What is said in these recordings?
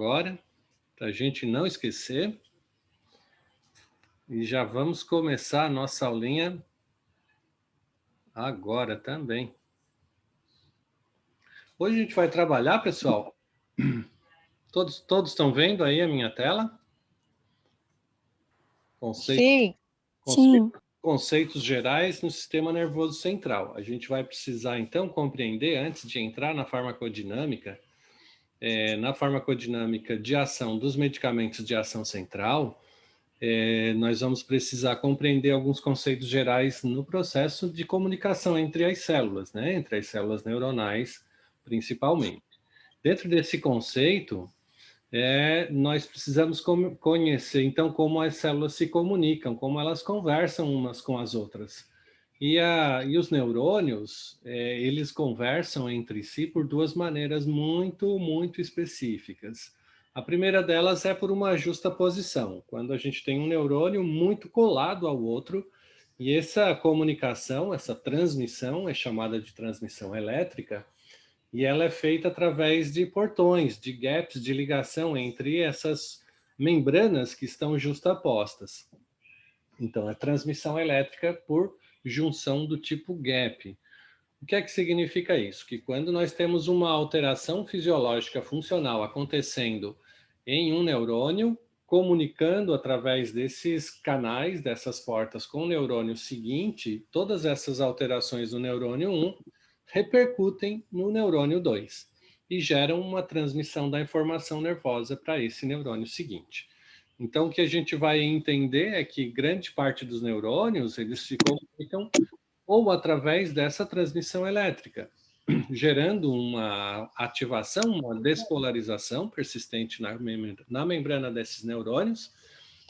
agora, para a gente não esquecer. E já vamos começar a nossa aulinha agora também. Hoje a gente vai trabalhar, pessoal. Todos estão vendo aí a minha tela? Sim. Conceitos gerais no sistema nervoso central. A gente vai precisar, então, compreender, antes de entrar na farmacodinâmica, na farmacodinâmica de ação dos medicamentos de ação central, nós vamos precisar compreender alguns conceitos gerais no processo de comunicação entre as células, né? Entre as células neuronais, principalmente. Dentro desse conceito, nós precisamos conhecer, então, como as células se comunicam, como elas conversam umas com as outras. E os neurônios, eles conversam entre si por duas maneiras muito específicas. A primeira delas é por uma justaposição, quando a gente tem um neurônio muito colado ao outro, e essa comunicação, essa transmissão, é chamada de transmissão elétrica, e ela é feita através de portões, de gaps de ligação entre essas membranas que estão justapostas. Então, é transmissão elétrica por junção do tipo gap. O que é que significa isso? Que quando nós temos uma alteração fisiológica funcional acontecendo em um neurônio, comunicando através desses canais, dessas portas com o neurônio seguinte, todas essas alterações do neurônio 1 repercutem no neurônio 2 e geram uma transmissão da informação nervosa para esse neurônio seguinte. Então, o que a gente vai entender é que grande parte dos neurônios, eles se comunicam ou através dessa transmissão elétrica, gerando uma ativação, uma despolarização persistente na membrana desses neurônios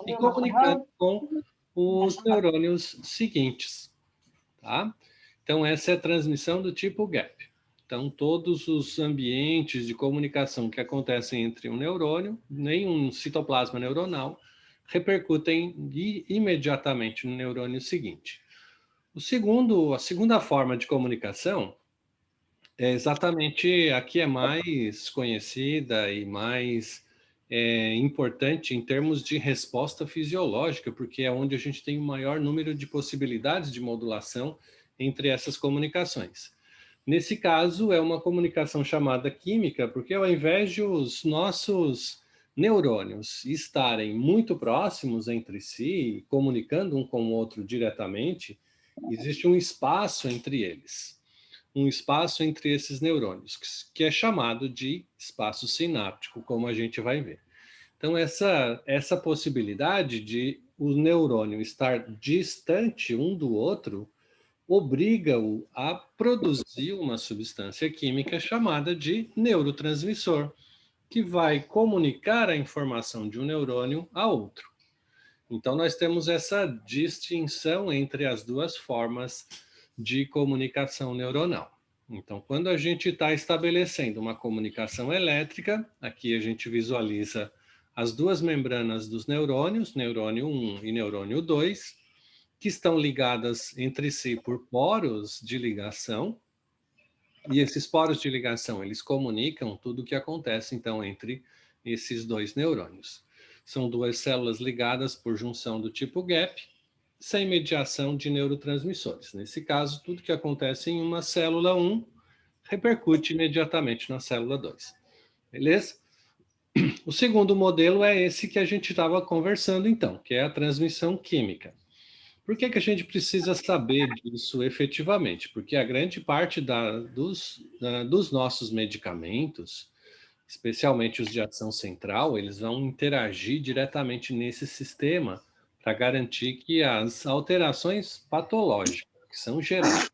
e comunicando com os neurônios seguintes, tá? Então, essa é a transmissão do tipo gap. Então, todos os ambientes de comunicação que acontecem entre um neurônio, nem um citoplasma neuronal, repercutem imediatamente no neurônio seguinte. A segunda forma de comunicação é exatamente a que é mais conhecida e mais importante em termos de resposta fisiológica, porque é onde a gente tem o maior número de possibilidades de modulação entre essas comunicações. Nesse caso, é uma comunicação chamada química, porque ao invés de os nossos neurônios estarem muito próximos entre si, comunicando um com o outro diretamente, existe um espaço entre eles, um espaço entre esses neurônios, que é chamado de espaço sináptico, como a gente vai ver. Então, essa possibilidade de o neurônio estar distante um do outro obriga-o a produzir uma substância química chamada de neurotransmissor, que vai comunicar a informação de um neurônio a outro. Então, nós temos essa distinção entre as duas formas de comunicação neuronal. Então, quando a gente está estabelecendo uma comunicação elétrica, aqui a gente visualiza as duas membranas dos neurônios, neurônio 1 e neurônio 2, que estão ligadas entre si por poros de ligação, e esses poros de ligação, eles comunicam tudo o que acontece, então, entre esses dois neurônios. São duas células ligadas por junção do tipo gap, sem mediação de neurotransmissores. Nesse caso, tudo que acontece em uma célula 1 repercute imediatamente na célula 2. Beleza? O segundo modelo é esse que a gente estava conversando, então, que é a transmissão química. Por que a gente precisa saber disso efetivamente? Porque a grande parte dos nossos medicamentos, especialmente os de ação central, eles vão interagir diretamente nesse sistema para garantir que as alterações patológicas que são geradas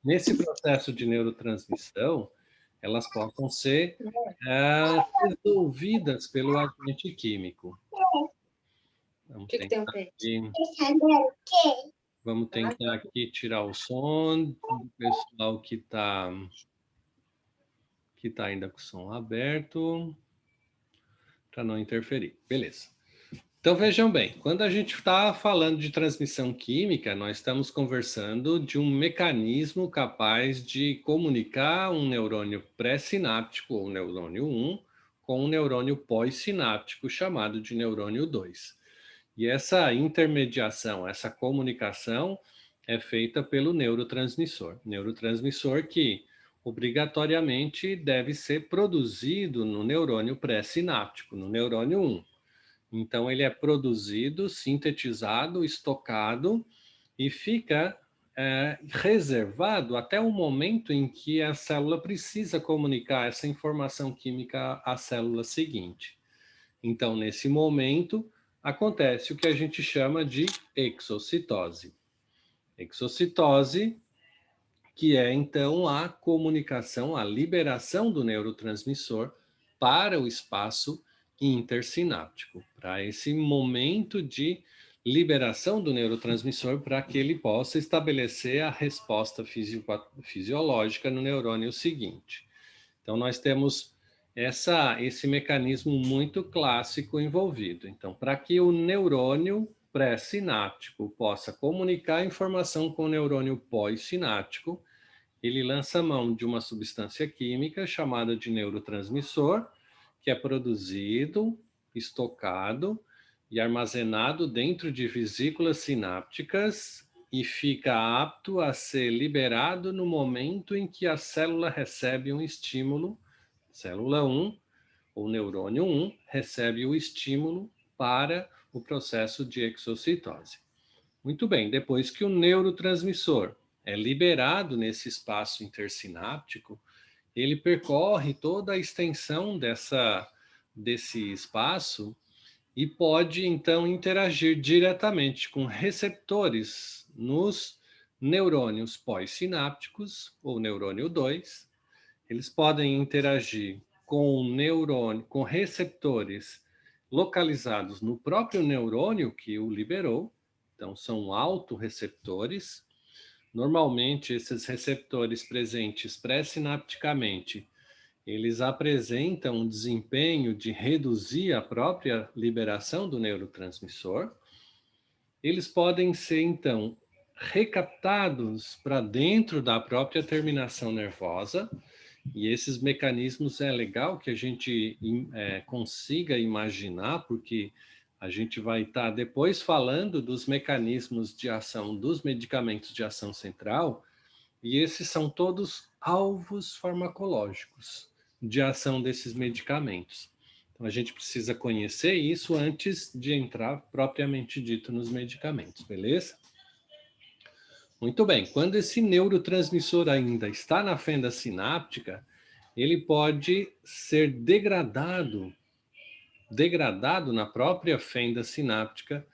nesse processo de neurotransmissão, elas possam ser resolvidas pelo agente químico. Vamos tentar aqui tirar o som do pessoal que tá ainda com o som aberto, para não interferir. Beleza. Então vejam bem, quando a gente está falando de transmissão química, nós estamos conversando de um mecanismo capaz de comunicar um neurônio pré-sináptico, ou neurônio 1, com um neurônio pós-sináptico chamado de neurônio 2. E essa intermediação, essa comunicação é feita pelo neurotransmissor. Neurotransmissor que obrigatoriamente deve ser produzido no neurônio pré-sináptico, no neurônio 1. Então, ele é produzido, sintetizado, estocado e fica reservado até o momento em que a célula precisa comunicar essa informação química à célula seguinte. Então, nesse momento, acontece o que a gente chama de exocitose. Exocitose, que é então a comunicação, a liberação do neurotransmissor para o espaço intersináptico, para esse momento de liberação do neurotransmissor para que ele possa estabelecer a resposta fisiológica no neurônio seguinte. Então, nós temos esse mecanismo muito clássico envolvido. Então, para que o neurônio pré-sináptico possa comunicar a informação com o neurônio pós-sináptico, ele lança mão de uma substância química chamada de neurotransmissor, que é produzido, estocado e armazenado dentro de vesículas sinápticas e fica apto a ser liberado no momento em que a célula recebe um estímulo, célula 1, ou neurônio 1, recebe o estímulo para o processo de exocitose. Muito bem, depois que o neurotransmissor é liberado nesse espaço intersináptico, ele percorre toda a extensão desse espaço e pode, então, interagir diretamente com receptores nos neurônios pós-sinápticos, ou neurônio 2. Eles podem interagir com receptores localizados no próprio neurônio que o liberou, então são autorreceptores. Normalmente, esses receptores presentes pré-sinapticamente, eles apresentam um desempenho de reduzir a própria liberação do neurotransmissor. Eles podem ser, então, recaptados para dentro da própria terminação nervosa, e esses mecanismos é legal que a gente consiga imaginar, porque a gente vai estar depois falando dos mecanismos de ação dos medicamentos de ação central, e esses são todos alvos farmacológicos de ação desses medicamentos. Então, a gente precisa conhecer isso antes de entrar propriamente dito nos medicamentos, beleza? Muito bem, quando esse neurotransmissor ainda está na fenda sináptica, ele pode ser degradado na própria fenda sináptica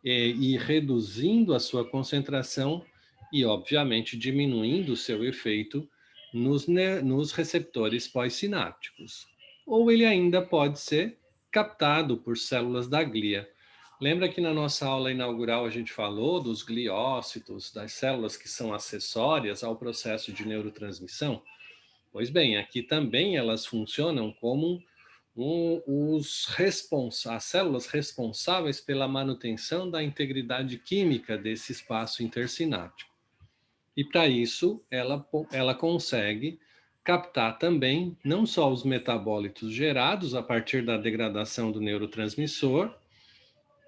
e reduzindo a sua concentração e, obviamente, diminuindo o seu efeito nos receptores pós-sinápticos. Ou ele ainda pode ser captado por células da glia. Lembra que na nossa aula inaugural a gente falou dos gliócitos, das células que são acessórias ao processo de neurotransmissão? Pois bem, aqui também elas funcionam como as células responsáveis pela manutenção da integridade química desse espaço intersináptico. E para isso, ela consegue captar também não só os metabólitos gerados a partir da degradação do neurotransmissor,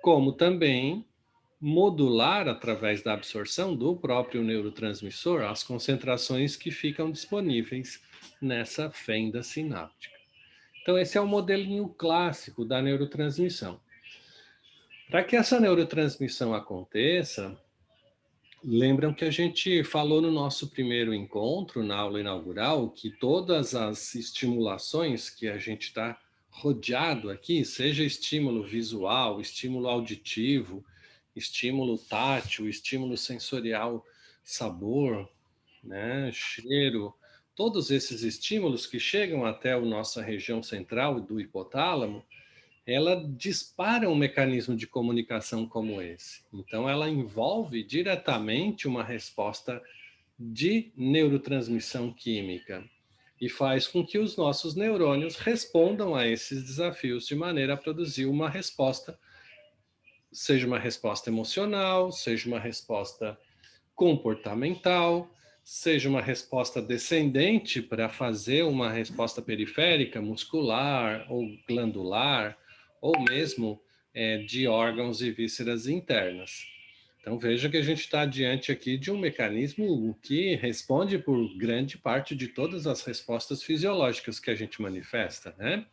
como também modular, através da absorção do próprio neurotransmissor, as concentrações que ficam disponíveis nessa fenda sináptica. Então, esse é o modelinho clássico da neurotransmissão. Para que essa neurotransmissão aconteça, lembram que a gente falou no nosso primeiro encontro, na aula inaugural, que todas as estimulações que a gente está rodeado aqui, seja estímulo visual, estímulo auditivo, estímulo tátil, estímulo sensorial, sabor, né, cheiro, todos esses estímulos que chegam até a nossa região central do hipotálamo, ela dispara um mecanismo de comunicação como esse. Então, ela envolve diretamente uma resposta de neurotransmissão química e faz com que os nossos neurônios respondam a esses desafios de maneira a produzir uma resposta, seja uma resposta emocional, seja uma resposta comportamental, seja uma resposta descendente para fazer uma resposta periférica, muscular ou glandular, ou mesmo de órgãos e vísceras internas. Então veja que a gente está diante aqui de um mecanismo que responde por grande parte de todas as respostas fisiológicas que a gente manifesta, né?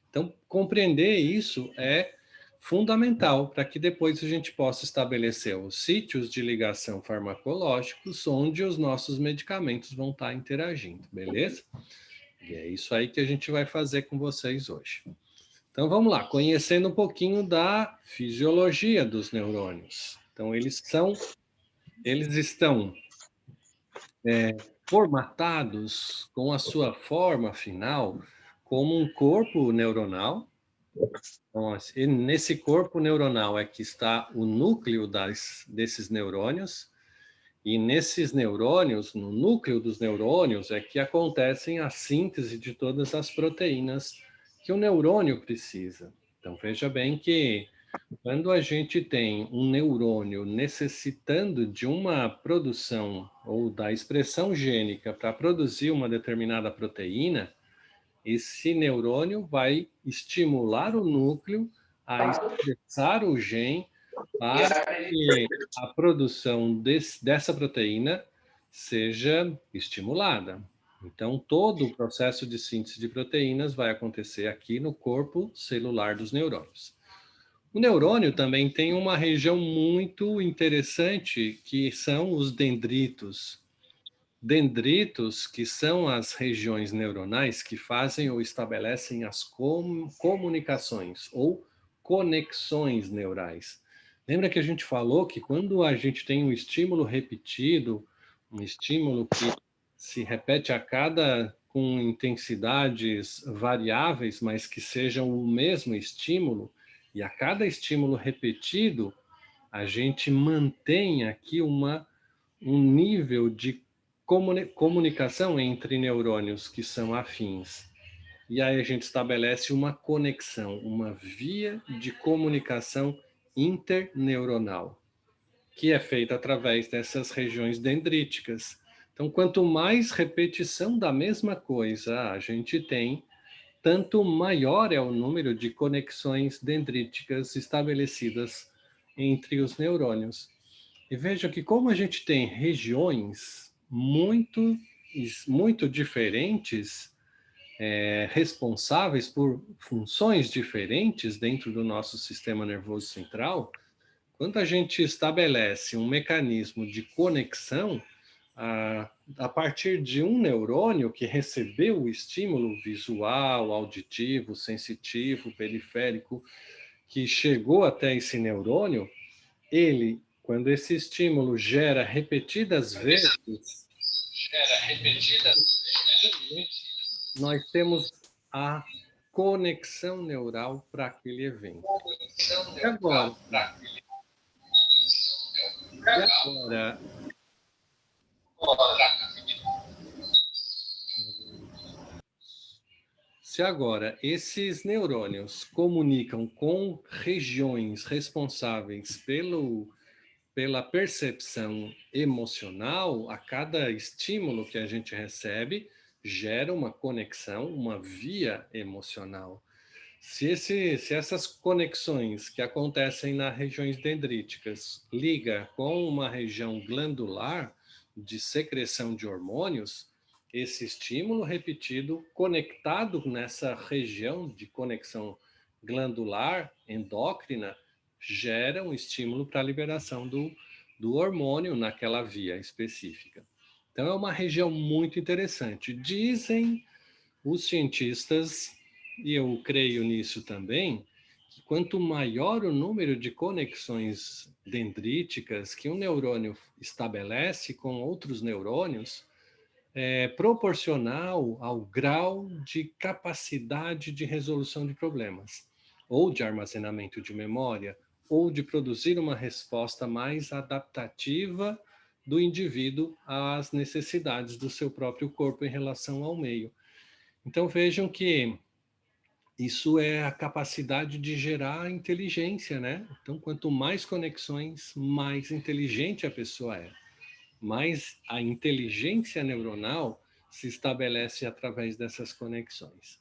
Então compreender isso é fundamental para que depois a gente possa estabelecer os sítios de ligação farmacológicos onde os nossos medicamentos vão estar interagindo, beleza? E é isso aí que a gente vai fazer com vocês hoje. Então vamos lá, conhecendo um pouquinho da fisiologia dos neurônios. Então eles estão formatados com a sua forma final como um corpo neuronal. Então, nesse corpo neuronal é que está o núcleo desses neurônios, e nesses neurônios, no núcleo dos neurônios, é que acontecem a síntese de todas as proteínas que o neurônio precisa. Então, veja bem que quando a gente tem um neurônio necessitando de uma produção ou da expressão gênica para produzir uma determinada proteína, esse neurônio vai estimular o núcleo a expressar o gene para que a produção dessa proteína seja estimulada. Então, todo o processo de síntese de proteínas vai acontecer aqui no corpo celular dos neurônios. O neurônio também tem uma região muito interessante, que são os dendritos. Dendritos, que são as regiões neuronais que fazem ou estabelecem as comunicações ou conexões neurais. Lembra que a gente falou que quando a gente tem um estímulo repetido, um estímulo que se repete com intensidades variáveis, mas que sejam o mesmo estímulo, e a cada estímulo repetido, a gente mantém aqui um nível de comunicação entre neurônios que são afins. E aí a gente estabelece uma conexão, uma via de comunicação interneuronal, que é feita através dessas regiões dendríticas. Então, quanto mais repetição da mesma coisa a gente tem, tanto maior é o número de conexões dendríticas estabelecidas entre os neurônios. E veja que como a gente tem regiões muito diferentes, responsáveis por funções diferentes dentro do nosso sistema nervoso central, quando a gente estabelece um mecanismo de conexão, a partir de um neurônio que recebeu o estímulo visual, auditivo, sensitivo, periférico, que chegou até esse neurônio, quando esse estímulo gera repetidas vezes, nós temos a conexão neural para aquele evento. E agora, se agora esses neurônios comunicam com regiões responsáveis pela percepção emocional, a cada estímulo que a gente recebe gera uma conexão, uma via emocional. Se essas conexões que acontecem nas regiões dendríticas liga com uma região glandular de secreção de hormônios, esse estímulo repetido conectado nessa região de conexão glandular endócrina gera um estímulo para a liberação do hormônio naquela via específica. Então é uma região muito interessante. Dizem os cientistas, e eu creio nisso também, que quanto maior o número de conexões dendríticas que um neurônio estabelece com outros neurônios, é proporcional ao grau de capacidade de resolução de problemas, ou de armazenamento de memória, ou de produzir uma resposta mais adaptativa do indivíduo às necessidades do seu próprio corpo em relação ao meio. Então vejam que isso é a capacidade de gerar inteligência, né? Então, quanto mais conexões, mais inteligente a pessoa é. mais a inteligência neuronal se estabelece através dessas conexões.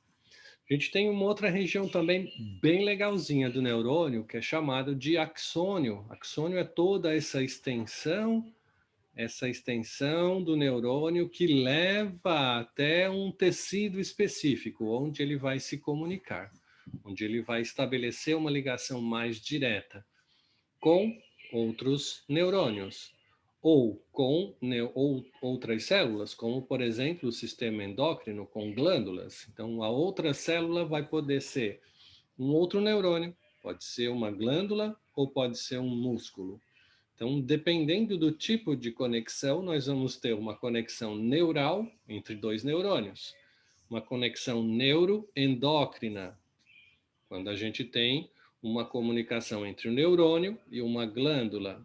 A gente tem uma outra região também bem legalzinha do neurônio, que é chamado de axônio. Axônio é toda essa extensão do neurônio que leva até um tecido específico, onde ele vai se comunicar, onde ele vai estabelecer uma ligação mais direta com outros neurônios, ou com outras células, como, por exemplo, o sistema endócrino com glândulas. Então, a outra célula vai poder ser um outro neurônio, pode ser uma glândula ou pode ser um músculo. Então, dependendo do tipo de conexão, nós vamos ter uma conexão neural entre dois neurônios, uma conexão neuroendócrina, quando a gente tem uma comunicação entre o neurônio e uma glândula.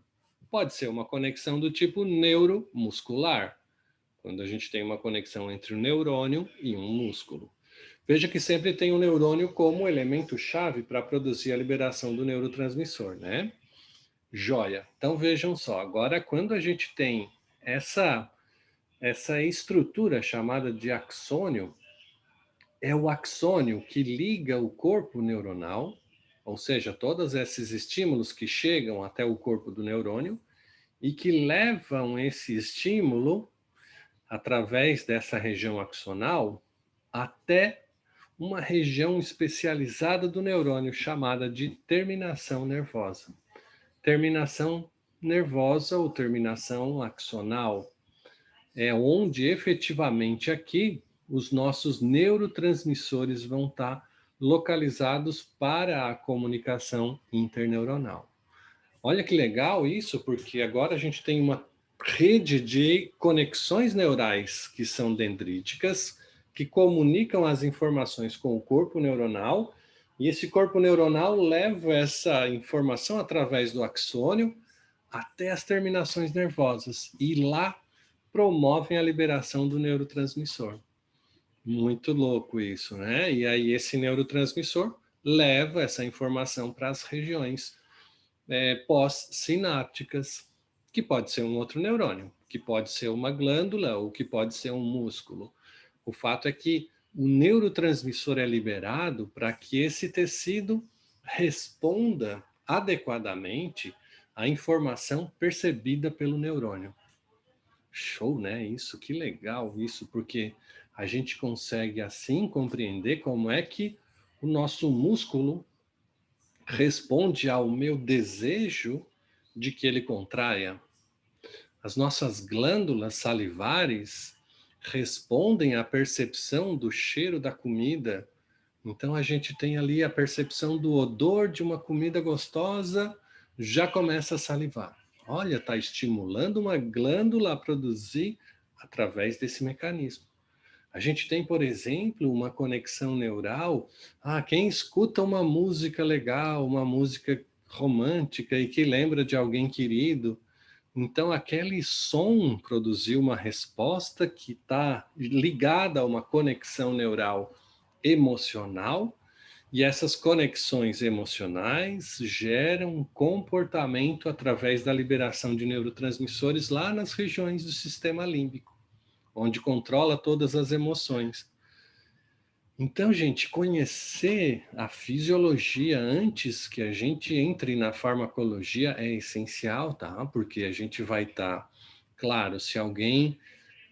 Pode ser uma conexão do tipo neuromuscular, quando a gente tem uma conexão entre o neurônio e um músculo. Veja que sempre tem o neurônio como elemento-chave para produzir a liberação do neurotransmissor, né? Joia. Então vejam só, agora quando a gente tem essa estrutura chamada de axônio, é o axônio que liga o corpo neuronal, ou seja, todos esses estímulos que chegam até o corpo do neurônio e que levam esse estímulo através dessa região axonal até uma região especializada do neurônio chamada de terminação nervosa. Terminação nervosa ou terminação axonal é onde efetivamente aqui os nossos neurotransmissores vão estar localizados para a comunicação interneuronal. Olha que legal isso, porque agora a gente tem uma rede de conexões neurais que são dendríticas, que comunicam as informações com o corpo neuronal, e esse corpo neuronal leva essa informação através do axônio até as terminações nervosas, e lá promovem a liberação do neurotransmissor. Muito louco isso, né? E aí esse neurotransmissor leva essa informação para as regiões pós-sinápticas, que pode ser um outro neurônio, que pode ser uma glândula ou que pode ser um músculo. O fato é que o neurotransmissor é liberado para que esse tecido responda adequadamente à informação percebida pelo neurônio. Show, né? Isso, que legal isso, porque a gente consegue assim compreender como é que o nosso músculo responde ao meu desejo de que ele contraia. As nossas glândulas salivares respondem à percepção do cheiro da comida. Então a gente tem ali a percepção do odor de uma comida gostosa, já começa a salivar. Olha, está estimulando uma glândula a produzir através desse mecanismo. A gente tem, por exemplo, uma conexão neural. Quem escuta uma música legal, uma música romântica e que lembra de alguém querido, então aquele som produziu uma resposta que está ligada a uma conexão neural emocional, e essas conexões emocionais geram um comportamento através da liberação de neurotransmissores lá nas regiões do sistema límbico, onde controla todas as emoções. Então, gente, conhecer a fisiologia antes que a gente entre na farmacologia é essencial, tá? Porque a gente vai estar, claro, se alguém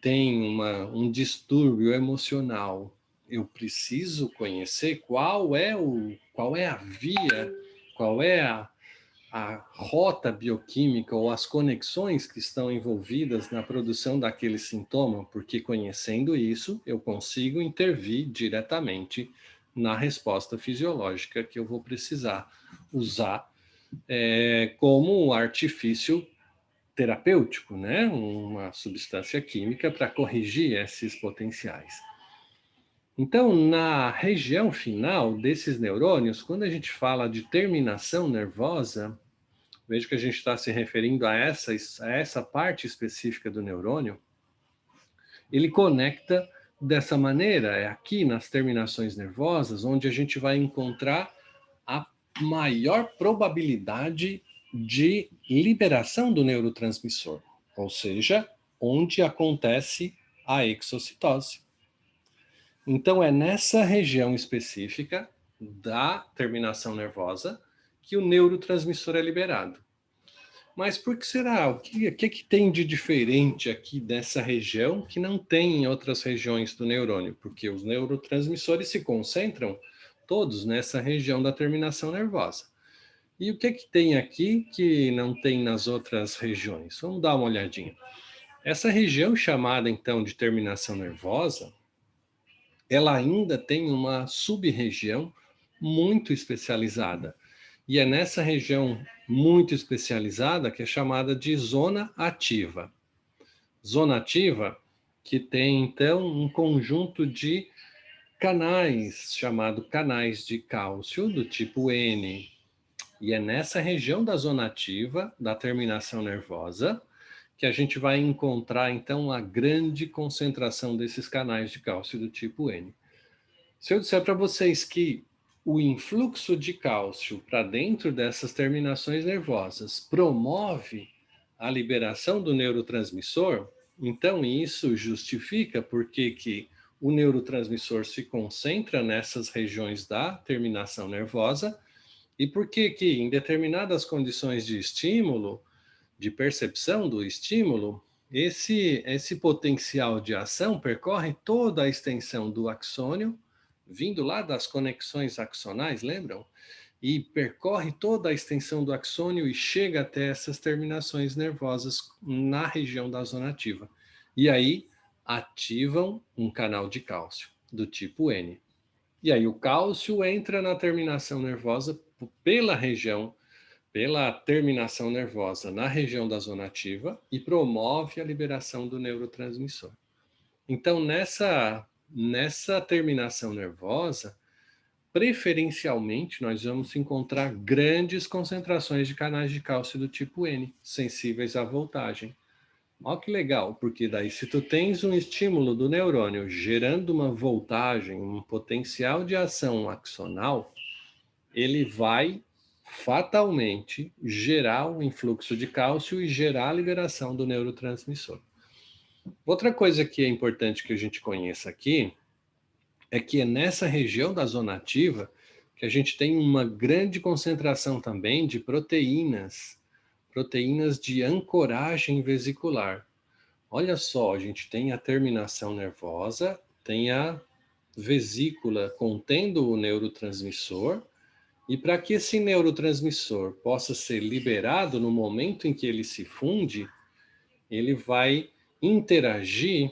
tem um distúrbio emocional, eu preciso conhecer qual é a via, qual é a rota bioquímica ou as conexões que estão envolvidas na produção daquele sintoma, porque conhecendo isso, eu consigo intervir diretamente na resposta fisiológica que eu vou precisar usar como artifício terapêutico, né? Uma substância química para corrigir esses potenciais. Então, na região final desses neurônios, quando a gente fala de terminação nervosa, veja que a gente está se referindo a essa parte específica do neurônio, ele conecta dessa maneira, é aqui nas terminações nervosas, onde a gente vai encontrar a maior probabilidade de liberação do neurotransmissor, ou seja, onde acontece a exocitose. Então, é nessa região específica da terminação nervosa que o neurotransmissor é liberado. Mas por que será? O que tem de diferente aqui dessa região que não tem em outras regiões do neurônio? Porque os neurotransmissores se concentram todos nessa região da terminação nervosa. E o que tem aqui que não tem nas outras regiões? Vamos dar uma olhadinha. Essa região chamada, então, de terminação nervosa, ela ainda tem uma sub-região muito especializada. E é nessa região muito especializada que é chamada de zona ativa. Zona ativa que tem, então, um conjunto de canais, chamado canais de cálcio do tipo N. E é nessa região da zona ativa, da terminação nervosa, que a gente vai encontrar, então, a grande concentração desses canais de cálcio do tipo N. Se eu disser para vocês que o influxo de cálcio para dentro dessas terminações nervosas promove a liberação do neurotransmissor, então isso justifica porque que o neurotransmissor se concentra nessas regiões da terminação nervosa e por que que em determinadas condições de estímulo, de percepção do estímulo, esse potencial de ação percorre toda a extensão do axônio, vindo lá das conexões axonais, lembram? E percorre toda a extensão do axônio e chega até essas terminações nervosas na região da zona ativa. E aí ativam um canal de cálcio do tipo N. E aí o cálcio entra na terminação nervosa pela região, pela terminação nervosa na região da zona ativa e promove a liberação do neurotransmissor. Então, nessa terminação nervosa, preferencialmente, nós vamos encontrar grandes concentrações de canais de cálcio do tipo N, sensíveis à voltagem. Olha que legal, porque daí se tu tens um estímulo do neurônio gerando uma voltagem, um potencial de ação axonal, ele vai fatalmente gerar um influxo de cálcio e gerar a liberação do neurotransmissor. Outra coisa que é importante que a gente conheça aqui é que é nessa região da zona ativa que a gente tem uma grande concentração também de proteínas, proteínas de ancoragem vesicular. Olha só, a gente tem a terminação nervosa, tem a vesícula contendo o neurotransmissor, e para que esse neurotransmissor possa ser liberado no momento em que ele se funde, ele vai interagir,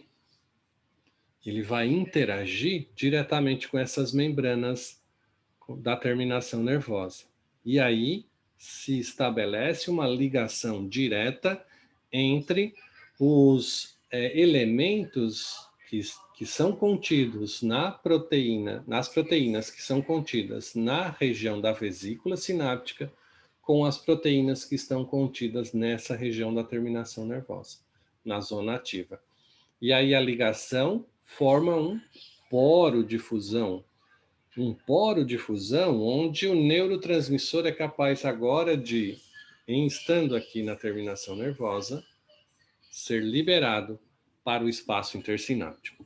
ele vai interagir diretamente com essas membranas da terminação nervosa. E aí se estabelece uma ligação direta entre os elementos que são contidos na proteína, nas proteínas que são contidas na região da vesícula sináptica, com as proteínas que estão contidas nessa região da terminação nervosa, na zona ativa. E aí a ligação forma um poro de fusão, onde o neurotransmissor é capaz agora de, estando aqui na terminação nervosa, ser liberado para o espaço intersináptico.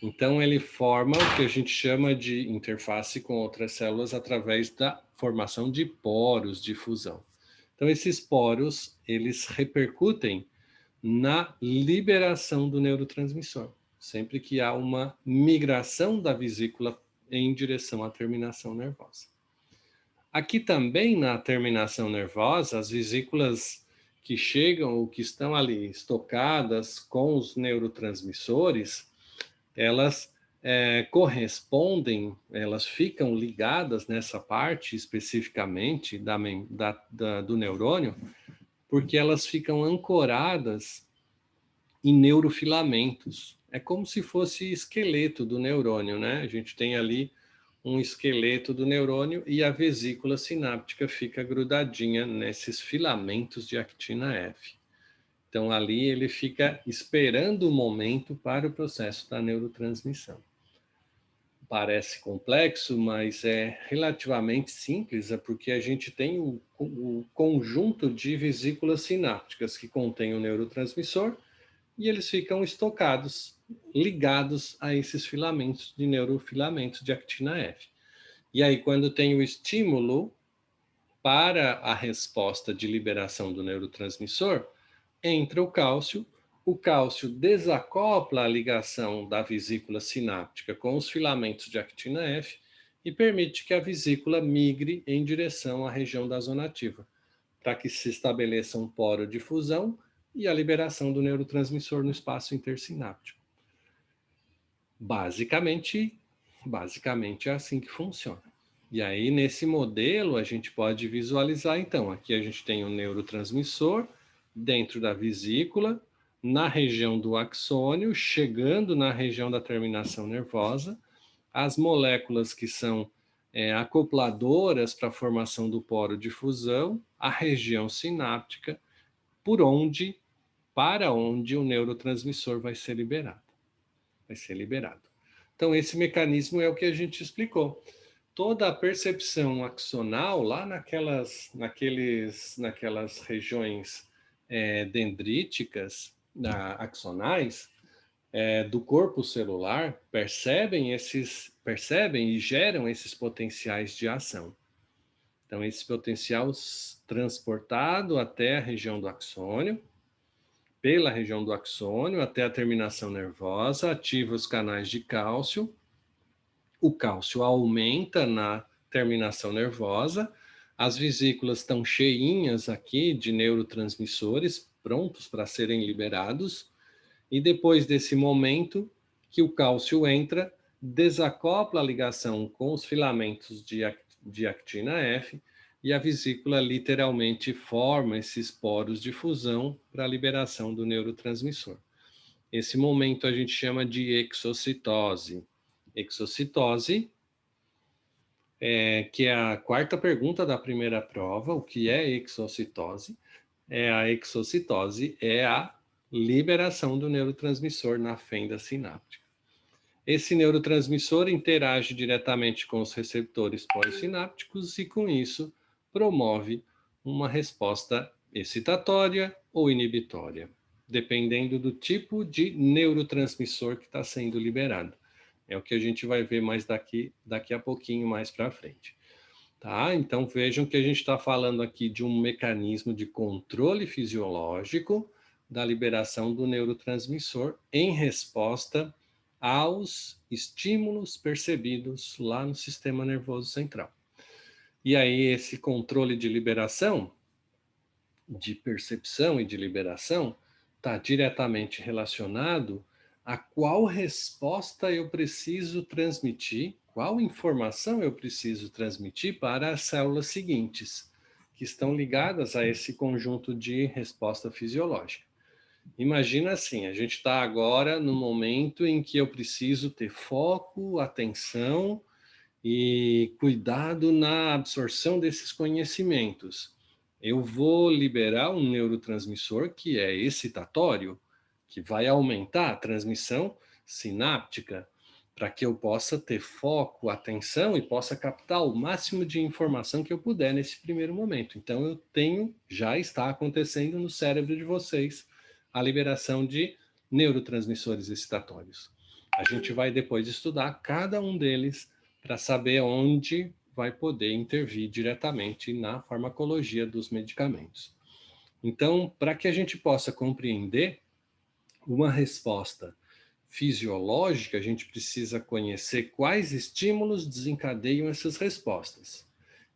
Então, ele forma o que a gente chama de interface com outras células através da formação de poros de fusão. Então, esses poros, eles repercutem na liberação do neurotransmissor, sempre que há uma migração da vesícula em direção à terminação nervosa. Aqui também na terminação nervosa, as vesículas que chegam ou que estão ali estocadas com os neurotransmissores, elas correspondem, elas ficam ligadas nessa parte especificamente do neurônio, porque elas ficam ancoradas em neurofilamentos. É como se fosse esqueleto do neurônio, né? A gente tem ali um esqueleto do neurônio e a vesícula sináptica fica grudadinha nesses filamentos de actina F. Então, ali ele fica esperando o momento para o processo da neurotransmissão. Parece complexo, mas é relativamente simples, é porque a gente tem o conjunto de vesículas sinápticas que contém o neurotransmissor e eles ficam estocados, ligados a esses filamentos de neurofilamentos de actina F. E aí, quando tem o estímulo para a resposta de liberação do neurotransmissor, entra o cálcio desacopla a ligação da vesícula sináptica com os filamentos de actina F e permite que a vesícula migre em direção à região da zona ativa, para que se estabeleça um poro de fusão e a liberação do neurotransmissor no espaço intersináptico. Basicamente é assim que funciona. E aí, nesse modelo, a gente pode visualizar, então, aqui a gente tem um neurotransmissor dentro da vesícula, na região do axônio, chegando na região da terminação nervosa, as moléculas que são acopladoras para a formação do poro de fusão, a região sináptica, para onde o neurotransmissor vai ser liberado. Então, esse mecanismo é o que a gente explicou. Toda a percepção axonal, lá naquelas regiões dendríticas, axonais, do corpo celular, percebem e geram esses potenciais de ação. Então, esse potencial transportado até a região do axônio, pela região do axônio até a terminação nervosa, ativa os canais de cálcio. O cálcio aumenta na terminação nervosa, as vesículas estão cheinhas aqui de neurotransmissores prontos para serem liberados, e depois desse momento que o cálcio entra, desacopla a ligação com os filamentos de actina F e a vesícula literalmente forma esses poros de fusão para a liberação do neurotransmissor. Esse momento a gente chama de exocitose. Exocitose, que é a quarta pergunta da primeira prova, o que é exocitose? A exocitose é a liberação do neurotransmissor na fenda sináptica. Esse neurotransmissor interage diretamente com os receptores pós-sinápticos e, com isso, promove uma resposta excitatória ou inibitória, dependendo do tipo de neurotransmissor que está sendo liberado. É o que a gente vai ver mais daqui a pouquinho mais para frente. Tá? Então vejam que a gente está falando aqui de um mecanismo de controle fisiológico da liberação do neurotransmissor em resposta aos estímulos percebidos lá no sistema nervoso central. E aí esse controle de liberação, de percepção e de liberação, está diretamente relacionado a qual resposta eu preciso transmitir, qual informação eu preciso transmitir para as células seguintes, que estão ligadas a esse conjunto de resposta fisiológica. Imagina assim, a gente está agora no momento em que eu preciso ter foco, atenção e cuidado na absorção desses conhecimentos. Eu vou liberar um neurotransmissor que é excitatório, que vai aumentar a transmissão sináptica, para que eu possa ter foco, atenção e possa captar o máximo de informação que eu puder nesse primeiro momento. Então, já está acontecendo no cérebro de vocês a liberação de neurotransmissores excitatórios. A gente vai depois estudar cada um deles para saber onde vai poder intervir diretamente na farmacologia dos medicamentos. Então, para que a gente possa compreender uma resposta fisiológica, a gente precisa conhecer quais estímulos desencadeiam essas respostas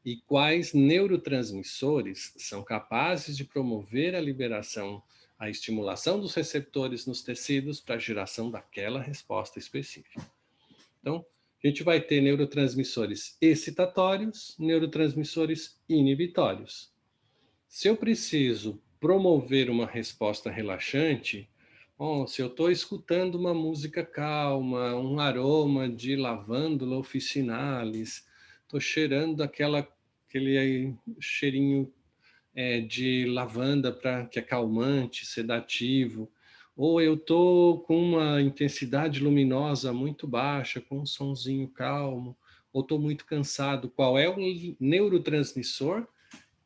e quais neurotransmissores são capazes de promover a estimulação dos receptores nos tecidos para a geração daquela resposta específica. Então, a gente vai ter neurotransmissores excitatórios, neurotransmissores inibitórios. Se eu preciso promover uma resposta relaxante, se eu estou escutando uma música calma, um aroma de lavândula officinalis, estou cheirando aquele cheirinho de lavanda que é calmante, sedativo, ou eu estou com uma intensidade luminosa muito baixa, com um sonzinho calmo, ou estou muito cansado, qual é o neurotransmissor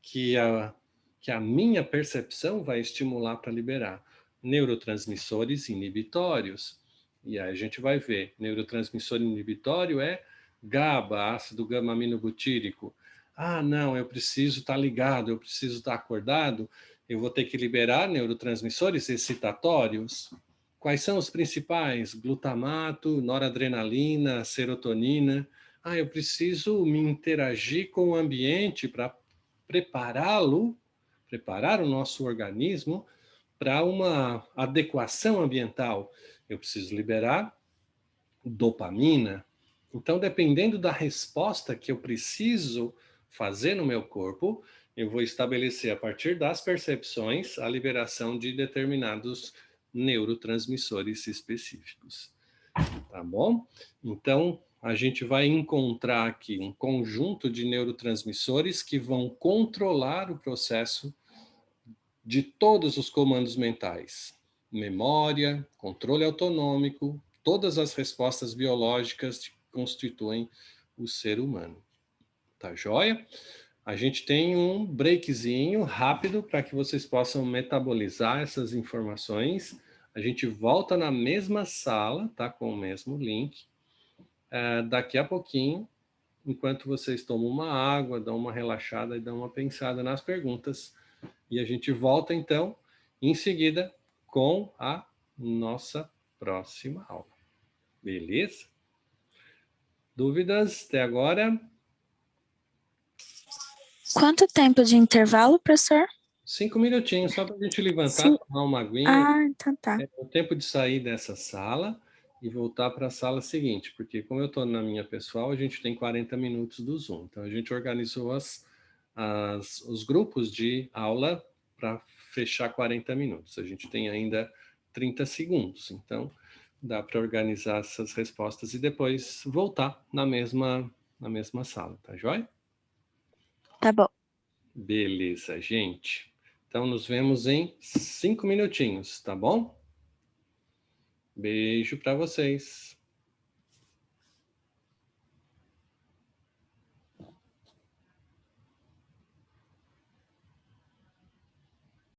que a minha percepção vai estimular para liberar? neurotransmissores inibitórios. E aí a gente vai ver, neurotransmissor inibitório é GABA, ácido gama-aminobutírico. Ah, não, eu preciso estar ligado, eu preciso estar acordado, eu vou ter que liberar neurotransmissores excitatórios. Quais são os principais? Glutamato, noradrenalina, serotonina. Ah, eu preciso me interagir com o ambiente para prepará-lo, preparar o nosso organismo para uma adequação ambiental. Eu preciso liberar dopamina. Então, dependendo da resposta que eu preciso fazer no meu corpo, eu vou estabelecer a partir das percepções a liberação de determinados neurotransmissores específicos. Tá bom? Então, a gente vai encontrar aqui um conjunto de neurotransmissores que vão controlar o processo de todos os comandos mentais. Memória, controle autonômico, todas as respostas biológicas que constituem o ser humano. Tá joia? A gente tem um breakzinho rápido para que vocês possam metabolizar essas informações. A gente volta na mesma sala, tá? Com o mesmo link. Daqui a pouquinho, enquanto vocês tomam uma água, dão uma relaxada e dão uma pensada nas perguntas. E a gente volta, então, em seguida, com a nossa próxima aula. Beleza? Dúvidas até agora? Quanto tempo de intervalo, professor? 5 minutinhos, só para a gente levantar, Sim. tomar uma aguinha. Então tá. É o tempo de sair dessa sala e voltar para a sala seguinte, porque como eu estou na minha pessoal, a gente tem 40 minutos do Zoom. Então, a gente organizou os grupos de aula para fechar 40 minutos. A gente tem ainda 30 segundos, então dá para organizar essas respostas e depois voltar na mesma sala, tá joia? Tá bom. Beleza, gente. Então, nos vemos em 5 minutinhos, tá bom? Beijo para vocês.